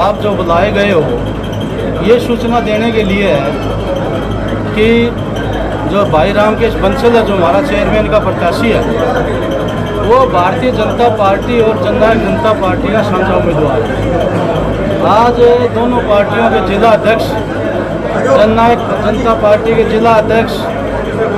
आप जो बुलाए गए हो ये सूचना देने के लिए है कि जो भाई रामकेश बंसल है, जो हमारा चेयरमैन का प्रत्याशी है, वो भारतीय जनता पार्टी और जननायक जनता पार्टी का साझा उम्मीदवार है। आज दोनों पार्टियों के जिला अध्यक्ष, जननायक जनता पार्टी के जिला अध्यक्ष,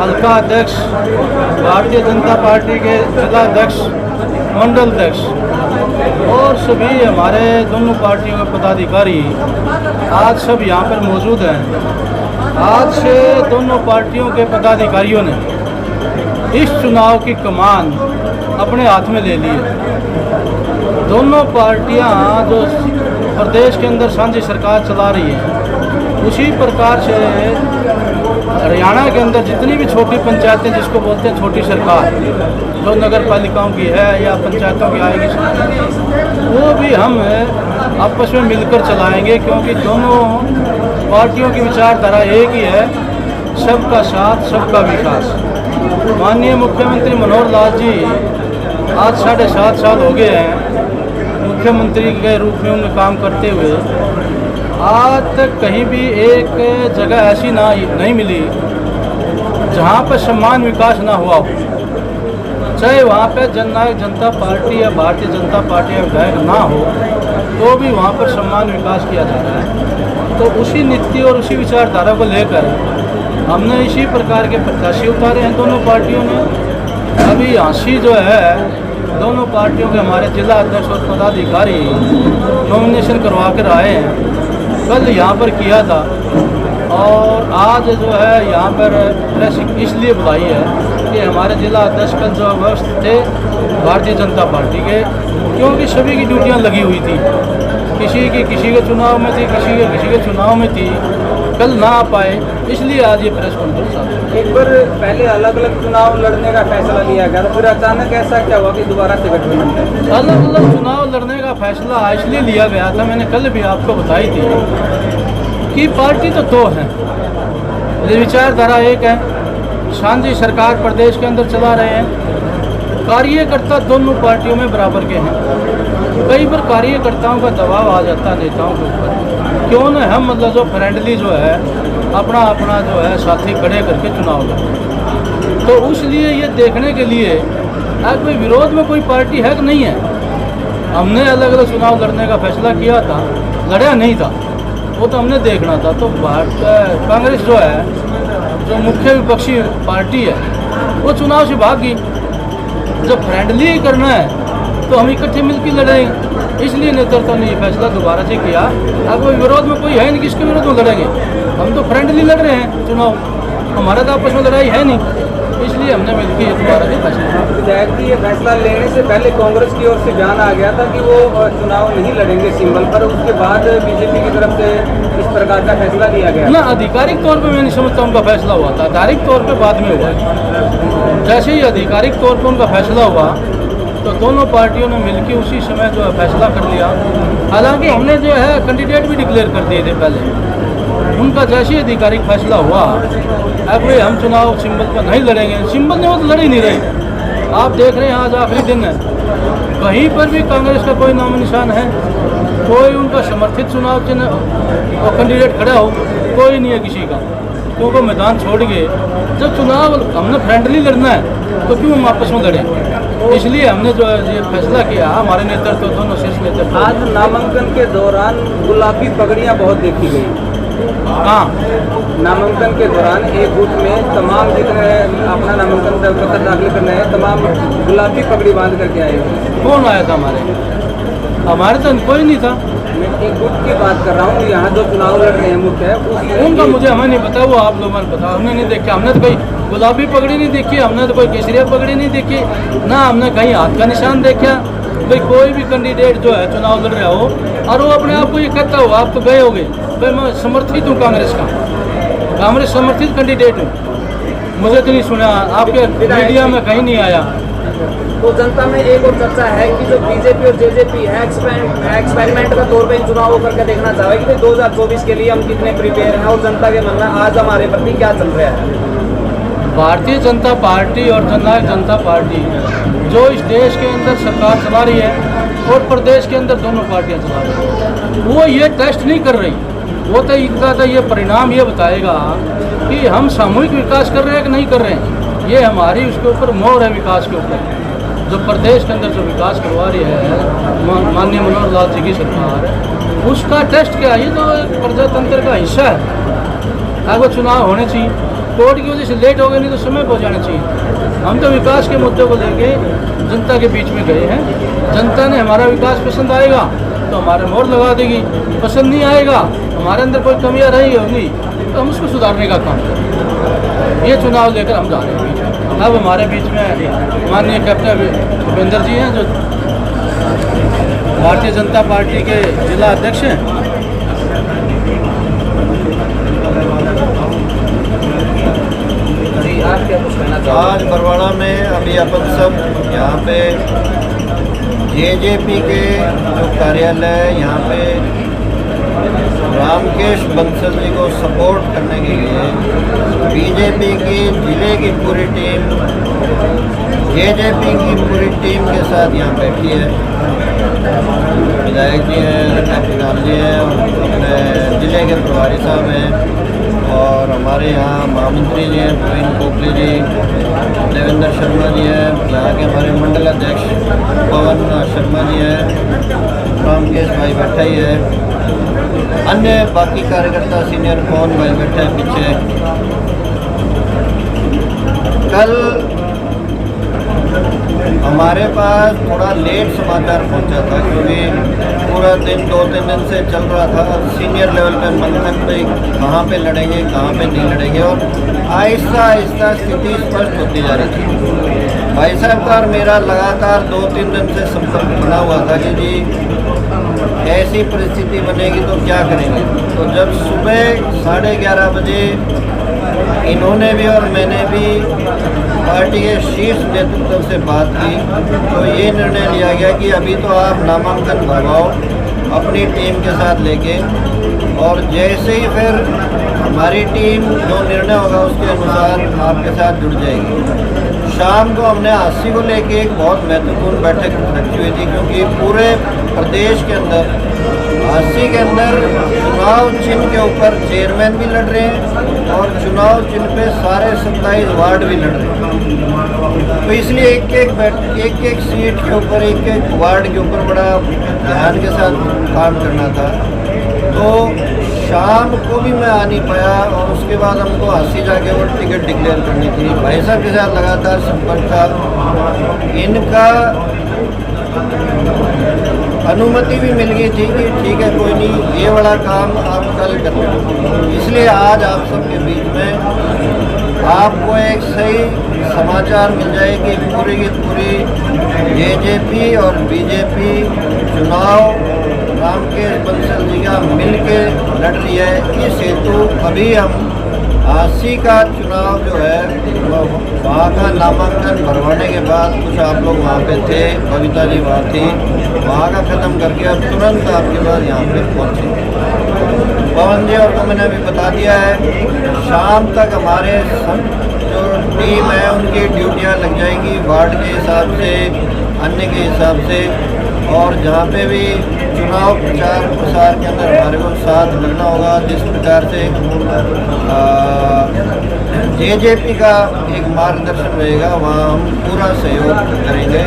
हल्का अध्यक्ष, भारतीय जनता पार्टी के जिला अध्यक्ष, मंडल अध्यक्ष और सभी हमारे दोनों पार्टियों के पदाधिकारी आज सब यहाँ पर मौजूद हैं। आज से दोनों पार्टियों के पदाधिकारियों ने इस चुनाव की कमान अपने हाथ में ले ली है। दोनों पार्टियाँ जो प्रदेश के अंदर साझी सरकार चला रही है, उसी प्रकार से हरियाणा के अंदर जितनी भी छोटी पंचायतें, जिसको बोलते हैं छोटी सरकार, जो नगर पालिकाओं की है या पंचायतों की आएगी, वो भी हम आपस में मिलकर चलाएंगे, क्योंकि दोनों पार्टियों की विचारधारा एक ही है, सबका साथ सबका विकास। माननीय मुख्यमंत्री मनोहर लाल जी आज 7.5 साल हो गए हैं मुख्यमंत्री के रूप में उन्हें काम करते हुए। आज तक कहीं भी एक जगह ऐसी नहीं मिली जहाँ पर सम्मान विकास ना हुआ हो, चाहे वहाँ पर जननायक जनता पार्टी या भारतीय जनता पार्टी या विधायक ना हो, तो भी वहाँ पर सम्मान विकास किया जा रहा है। तो उसी नीति और उसी विचारधारा को लेकर हमने इसी प्रकार के प्रत्याशी उतारे हैं दोनों पार्टियों ने। अभी यहाँ जो है दोनों पार्टियों के हमारे जिला अध्यक्ष और पदाधिकारी नॉमिनेशन करवा कर आए हैं, कल यहाँ पर किया था, और आज जो है यहाँ पर प्रेस इसलिए बुलाई है कि हमारे जिला अध्यक्ष कल जो अवस्थ थे भारतीय जनता पार्टी के, क्योंकि सभी की ड्यूटियाँ लगी हुई थी, किसी के चुनाव में थी, किसी के चुनाव में थी, कल ना आ पाए, इसलिए आज ये प्रेस कॉन्फ्रेंस आ। एक बार पहले अलग अलग चुनाव लड़ने का फैसला लिया गया, तो फिर अचानक ऐसा क्या हुआ कि दोबारा से गठबंधन? अलग अलग चुनाव लड़ने का फैसला इसलिए लिया गया था, मैंने कल भी आपको बताई थी कि पार्टी तो दो हैं, विचारधारा एक है, साझी सरकार प्रदेश के अंदर चला रहे हैं, कार्यकर्ता दोनों पार्टियों में बराबर के हैं। कई बार कार्यकर्ताओं का दबाव आ जाता है नेताओं के ऊपर, क्यों न हम मतलब जो फ्रेंडली जो है अपना अपना जो है साथी खड़े करके चुनाव लड़ें। तो उसलिए ये देखने के लिए आज कोई विरोध में कोई पार्टी है कि नहीं है, हमने अलग अलग चुनाव लड़ने का फैसला किया था, लड़ा नहीं था, वो तो हमने देखना था। तो कांग्रेस जो है, जो मुख्य विपक्षी पार्टी है, वो चुनाव से भाग गई। जब फ्रेंडली करना है तो हम इकट्ठे मिलकर लड़ेंगे, इसलिए नेतृत्व ने ये फैसला दोबारा से किया। अब कोई विरोध में कोई है नहीं, किसके विरोध में लड़ेंगे, हम तो फ्रेंडली लड़ रहे हैं चुनाव, हमारा तो आपस में लड़ाई है नहीं, इसलिए हमने मिलकर ये दोबारा से फैसला। विधायक जी, ये फैसला लेने से पहले कांग्रेस की ओर से बयान आ गया था कि वो चुनाव नहीं लड़ेंगे सिंबल पर, उसके बाद बीजेपी की तरफ से इस प्रकार का फैसला लिया गया ना। आधिकारिक तौर पर मैं नहीं समझता उनका फैसला हुआ था, आधिकारिक तौर पर बाद में हुआ है। जैसे ही आधिकारिक तौर पर उनका फैसला हुआ तो दोनों पार्टियों ने मिलकर उसी समय जो है फैसला कर लिया। हालांकि हमने जो है कैंडिडेट भी डिक्लेयर कर दिए थे पहले, उनका जैसे ही आधिकारिक फैसला हुआ अब हम चुनाव सिंबल पर नहीं लड़ेंगे, सिंबल ने वो तो लड़ ही नहीं रहे। आप देख रहे हैं आज आखिरी दिन है, कहीं पर भी कांग्रेस का कोई नाम निशान है, कोई उनका समर्थित चुनाव चिन्ह और कैंडिडेट खड़ा हो, कोई नहीं है किसी का, क्योंकि मैदान छोड़ के जब चुनाव हमने फ्रेंडली लड़ना है तो क्यों हम आपस में लड़ें, इसलिए हमने जो है ये फैसला किया। हमारे नेतृत्व दोनों शीर्ष नेतृत्व। आज नामांकन के दौरान गुलाबी पगड़ियाँ बहुत देखी गई। हाँ, नामांकन के दौरान एक बूथ में तमाम जितने अपना नामांकन पत्र दाखिल करने हैं, तमाम गुलाबी पगड़ी बांध करके आए। कौन आया था हमारे तो कोई नहीं था। मैं एक बूथ की बात कर रहा हूँ, यहाँ जो चुनाव लड़ रहे हैं मुख्य है उनका मुझे हमें नहीं पता, वो आप लोगों ने पता, हमने नहीं देखा। हमने तो कोई गुलाबी पगड़ी नहीं देखी, हमने तो कोई केसरिया पगड़ी नहीं देखी, ना हमने कहीं हाथ का निशान देखा। भाई कोई भी कैंडिडेट जो है चुनाव लड़ रहा हो और वो अपने आप को ये कहता हो आप तो गए होगे, भाई मैं समर्थित हूँ कांग्रेस का, कांग्रेस समर्थित कैंडिडेट हूँ, मुझे तो नहीं सुना, आपके मीडिया में कहीं नहीं आया। तो जनता में एक और चर्चा है कि जो बीजेपी और जेजेपी है एक्सपेरिमेंट का तौर पे इन चुनावों करके देखना चाहेगी कि 2024 के लिए हम कितने प्रिपेयर हैं, और जनता के मन में आज हमारे प्रति क्या चल रहा है। भारतीय जनता पार्टी और जननायक जनता पार्टी जो इस देश के अंदर सरकार चला रही है, और प्रदेश के अंदर दोनों पार्टियां चला रही हैं। वो ये टेस्ट नहीं कर रही, वो तो इनका तो ये परिणाम ये बताएगा कि हम सामूहिक विकास कर रहे हैं कि नहीं कर रहे हैं। ये हमारी उसके ऊपर मोहर है विकास के ऊपर। जो प्रदेश के अंदर जो विकास करवा रही है माननीय मनोहर लाल जी की सरकार, उसका टेस्ट क्या है? ये तो एक प्रजातंत्र का हिस्सा है। अगर वो चुनाव होने चाहिए, कोर्ट की वजह से लेट हो गए, नहीं तो समय पर जाना चाहिए। हम तो विकास के मुद्दों को लेके जनता के बीच में गए हैं। जनता ने हमारा विकास पसंद आएगा तो हमारे मोहर लगा देगी, पसंद नहीं आएगा, हमारे अंदर कोई कमियां रही होंगी तो हम उसको सुधारने का काम करेंगे। ये चुनाव लेकर हम जा रहे हैं बीच में। अब हमारे बीच में माननीय कैप्टन भूपेंद्र जी हैं, जो भारतीय जनता पार्टी के जिला अध्यक्ष हैं। आप क्या कुछ कहना चाहोगे? आज बरवाड़ा में अभी अपन सब यहाँ पे जेजेपी के जो कार्यालय है यहाँ पे रामकेश बंसल जी को सपोर्ट करने के लिए बीजेपी की जिले की पूरी टीम जेजेपी की पूरी टीम के साथ यहाँ बैठी है। विधायक जी हैं, कैप्टन जी हैं, अपने जिले के प्रभारी साहब हैं और हमारे यहाँ महामंत्री जी हैं प्रवीण पोखले जी, देवेंद्र शर्मा जी हैं, यहाँ के हमारे मंडल अध्यक्ष पवन शर्मा जी हैं, रामकेश भाई बैठा ही है, अन्य बाकी कार्यकर्ता सीनियर कौन भाई बैठे हैं पीछे। कल हमारे पास थोड़ा लेट समाचार पहुंचा था क्योंकि पूरा दिन 2-3 दिन से चल रहा था। सीनियर लेवल पे मंथन पे कहाँ पे लड़ेंगे कहाँ पे नहीं लड़ेंगे और आहिस्ता आहिस्ता स्थिति स्पष्ट होती जा रही थी। भाई साहब का और मेरा लगातार 2-3 दिन से संपर्क बना हुआ था कि जी ऐसी परिस्थिति बनेगी तो क्या करेंगे। तो जब सुबह 11:30 बजे इन्होंने भी और मैंने भी पार्टी के शीर्ष नेतृत्व से बात की तो ये निर्णय लिया गया कि अभी तो आप नामांकन भरवाओ अपनी टीम के साथ लेके, और जैसे ही फिर हमारी टीम जो निर्णय होगा उसके अनुसार आपके साथ जुड़ जाएगी। शाम को हमने हांसी को लेके एक बहुत महत्वपूर्ण बैठक रखी हुई थी क्योंकि पूरे प्रदेश के अंदर हांसी के अंदर चुनाव चिन्ह के ऊपर चेयरमैन भी लड़ रहे हैं और चुनाव चिन्ह पे सारे 27 वार्ड भी लड़ रहे हैं। तो इसलिए एक एक सीट के ऊपर एक एक वार्ड के ऊपर बड़ा ध्यान के साथ काम करना था। तो शाम को भी मैं आ नहीं पाया और उसके बाद हमको हांसी जाके वो टिकट डिक्लेयर करनी थी। भाई साहब के साथ लगातार संपर्क था, इनका अनुमति भी मिल गई थी कि ठीक है कोई नहीं, ये वाला काम आप कल कर लें। इसलिए आज आप सबके बीच में आपको एक सही समाचार मिल जाए कि पूरी की पूरी जेजेपी और बीजेपी चुनाव रामकेश बंसल जी का मिल के लड़ रही है। इस हेतु अभी हम हांसी का चुनाव जो है वहाँ का नामांकन भरवाने के बाद कुछ आप लोग वहाँ पे थे, कविता जी वहाँ थी, वहाँ का ख़त्म करके अब तुरंत आपके पास यहाँ पे पहुँचे। पवन जी और को मैंने अभी बता दिया है शाम तक हमारे जो टीम है उनकी ड्यूटियाँ लग जाएंगी वार्ड के हिसाब से, अन्य के हिसाब से, और जहाँ पे भी चुनाव प्रचार प्रसार के अंदर हमारे को साथ लगना होगा। जिस प्रकार से जेजेपी का एक मार्गदर्शन रहेगा वहाँ हम पूरा सहयोग करेंगे।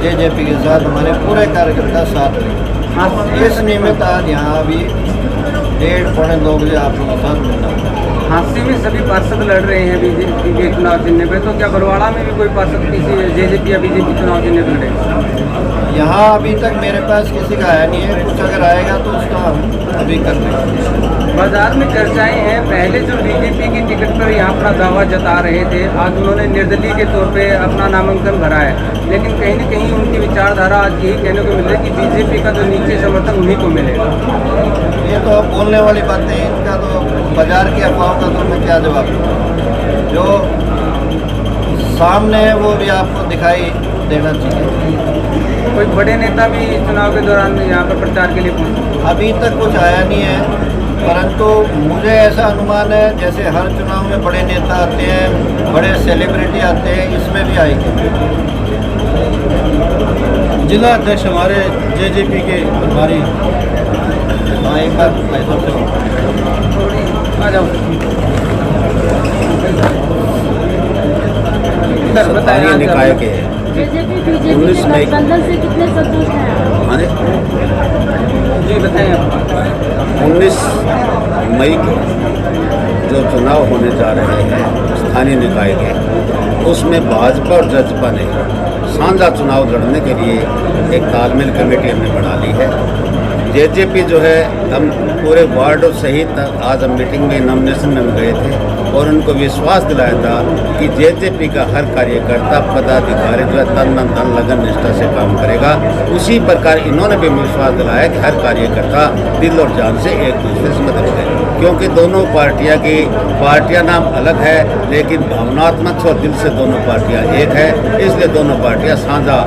जेजेपी के साथ हमारे पूरे कार्यकर्ता साथ रहेंगे। इस निमित्त आज यहाँ अभी 1:30-2 बजे आप लोगों के साथ मिलना होगा। हांसी में सभी पार्षद लड़ रहे हैं बीजेपी के चुनाव चिन्ह पे, तो क्या बरवाड़ा में भी कोई पार्षद किसी जेजेपी या बीजेपी चुनाव चिन्ह पे लड़ेगा? यहाँ अभी तक मेरे पास किसी का आया नहीं है, कुछ अगर आएगा तो उसका हम अभी कर देंगे। बाजार में चर्चाएं हैं, पहले जो बीजेपी की टिकट पर यहाँ अपना दावा जता रहे थे, आज उन्होंने निर्दलीय के तौर पे अपना नामांकन भरा है, लेकिन कहीं न कहीं उनकी विचारधारा आज यही कहने को मिल रही है कि बीजेपी का जो नीचे समर्थन उन्हीं को मिलेगा। ये तो बोलने वाली बातें, इनका तो बाजार की अफवाह का तो मैं क्या जवाब दूँ। जो सामने है वो भी आपको दिखाई देना चाहिए। कोई बड़े नेता भी चुनाव के दौरान यहाँ पर प्रचार के लिए पहुँचे? अभी तक कुछ आया नहीं है, परंतु मुझे ऐसा अनुमान है जैसे हर चुनाव में बड़े नेता आते हैं, बड़े सेलिब्रिटी आते हैं, इसमें भी आएंगे। जिला अध्यक्ष हमारे जेजेपी के प्रभारी। हाँ एक बार पैसों से आ जाओ इधर बताएं स्थानीय निकाय के बीजेपी बीजेपी 19 के मई गठबंधन से कितने संतुष्ट हैं आप? हमारे जी बताएं आप 19 मई को जो चुनाव होने जा रहे हैं स्थानीय निकाय के, उसमें भाजपा और जसपा ने साझा चुनाव लड़ने के लिए एक तालमेल कमेटी हमने बना ली है। जेजेपी जो है, हम पूरे वार्ड सहित आज हम मीटिंग में नॉमिनेशन में गए थे और उनको विश्वास दिलाया था कि जेजेपी का हर कार्यकर्ता पदाधिकारी जो है तन मन धन लगन निष्ठा से काम करेगा। उसी प्रकार इन्होंने भी विश्वास दिलाया कि हर कार्यकर्ता दिल और जान से एक दूसरे से मदद करें, क्योंकि दोनों पार्टियां नाम अलग है लेकिन भावनात्मक और दिल से दोनों पार्टियां एक है। इसलिए दोनों पार्टियां साझा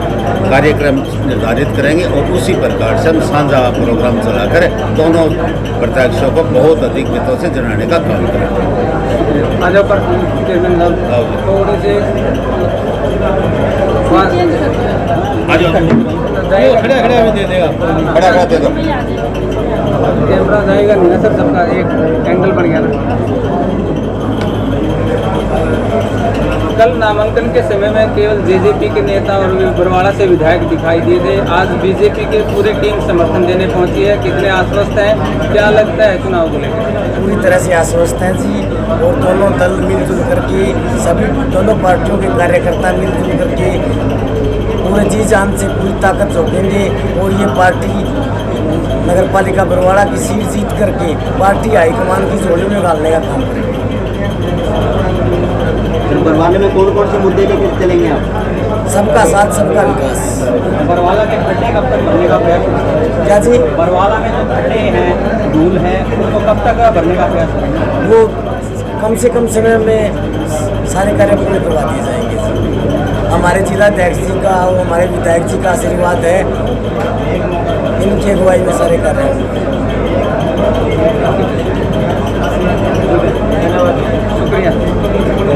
कार्यक्रम निर्धारित करेंगे और उसी प्रकार से हम साझा प्रोग्राम चलाकर दोनों प्रत्याशियों को बहुत अधिक मतों से जिताने का काम करेंगे। आ जाओ पर चेयरमैन साहब थोड़े से चेंज कर दो। आ जाओ खड़े खड़े अभी दे देगा आपको। खड़ा खड़ा दे दो। भैया आ जाइए। कैमरा जाएगा नहीं ना सर, सबका एक एंगल बन गया ना। कल नामांकन के समय में केवल जेजेपी के नेता और बरवाड़ा से विधायक दिखाई दिए थे। आज बीजेपी की पूरी टीम समर्थन देने पहुंची है। कितने आश्वस्त हैं, क्या लगता है चुनाव को लेकर? पूरी तरह से आश्वस्त हैं जी, और दोनों दल मिलजुल करके, सभी दोनों पार्टियों के कार्यकर्ता मिलजुल करके पूरे जी जान से पूरी ताकत झोंकेंगे और ये पार्टी नगर पालिका बरवाड़ा की सीट जीत करके पार्टी हाईकमान की झोली में डालने का काम करेंगे। बरवाले में कौन कौन से मुद्दे लेकर चलेंगे आप? सबका साथ सबका विकास। बरवाला के खड्डे कब तक भरने का प्रयास? क्या जी? बरवाला में जो खड्डे हैं, धूल है, उनको कब तक भरने का प्रयास करेंगे? वो कम से कम समय में सारे कार्य पूरे करवा दिए जाएंगे। हमारे जिलाध्यक्ष जी का और हमारे विधायक जी का आशीर्वाद है, इनकी अगुवाई में सारे कार्य